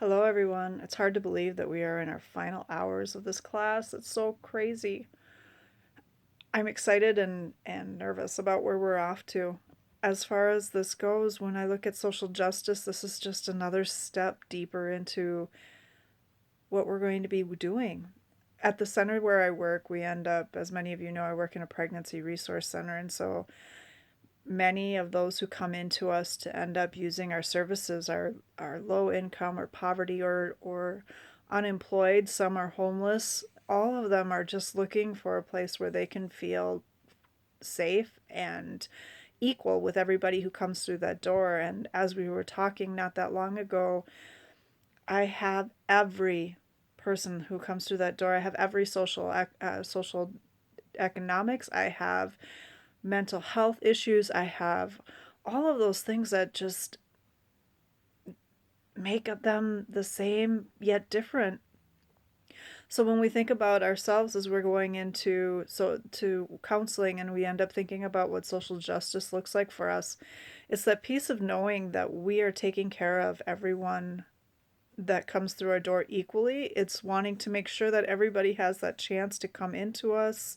Hello, everyone. It's hard to believe that we are in our final hours of this class. It's so crazy. I'm excited and nervous about where we're off to. As far as this goes, when I look at social justice, this is just another step deeper into what we're going to be doing. At the center where I work, we end up, as many of you know, I work in a pregnancy resource center. And so many of those who come into us to end up using our services are low income or poverty or unemployed. Some are homeless. All of them are just looking for a place where they can feel safe and equal with everybody who comes through that door. And as we were talking not that long ago, I have every person who comes through that door. I have every social economics. I have mental health issues. I have all of those things that just make them the same yet different. So when we think about ourselves as we're going into to counseling and we end up thinking about what social justice looks like for us, it's that piece of knowing that we are taking care of everyone that comes through our door equally. It's wanting to make sure that everybody has that chance to come into us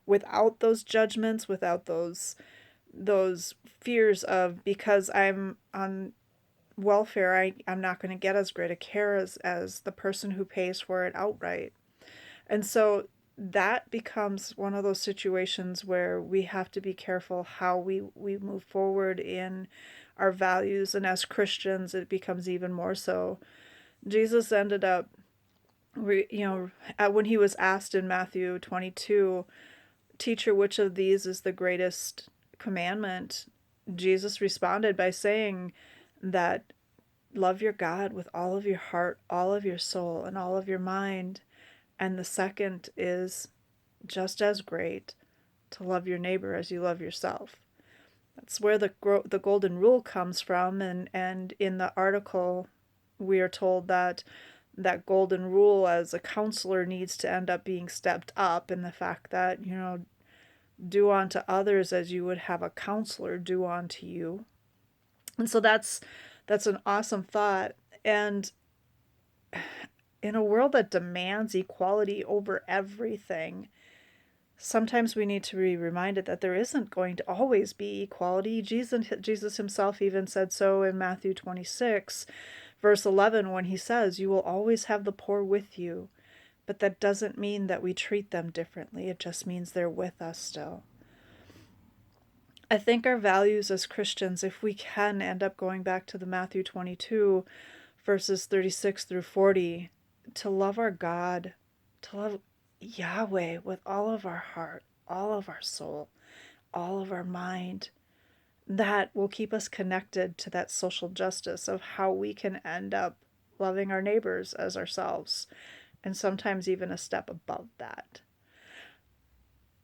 without those judgments, without those fears of, because I'm on welfare, I'm not going to get as great a care as the person who pays for it outright. And so that becomes one of those situations where we have to be careful how we move forward in our values. And as Christians, it becomes even more so. Jesus ended up, when he was asked in Matthew 22, Teacher, which of these is the greatest commandment? Jesus responded by saying that love your God with all of your heart, all of your soul, and all of your mind. And the second is just as great, to love your neighbor as you love yourself. That's where the golden rule comes from. And in the article, we are told that that golden rule as a counselor needs to end up being stepped up, in the fact that, do unto others as you would have a counselor do unto you. And so that's an awesome thought. And in a world that demands equality over everything, sometimes we need to be reminded that there isn't going to always be equality. Jesus himself even said so in Matthew 26, verse 11, when he says, "You will always have the poor with you." But that doesn't mean that we treat them differently. It just means they're with us still. I think our values as Christians, if we can end up going back to the Matthew 22, verses 36 through 40, to love our God, to love Yahweh with all of our heart, all of our soul, all of our mind, that will keep us connected to that social justice of how we can end up loving our neighbors as ourselves, and sometimes even a step above that.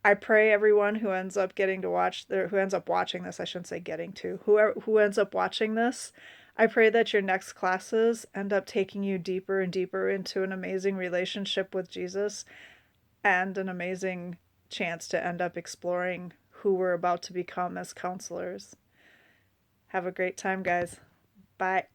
I pray everyone who ends up getting to watch, or who ends up watching this, I shouldn't say getting to, who ends up watching this, I pray that your next classes end up taking you deeper and deeper into an amazing relationship with Jesus and an amazing chance to end up exploring who we're about to become as counselors. Have a great time, guys. Bye.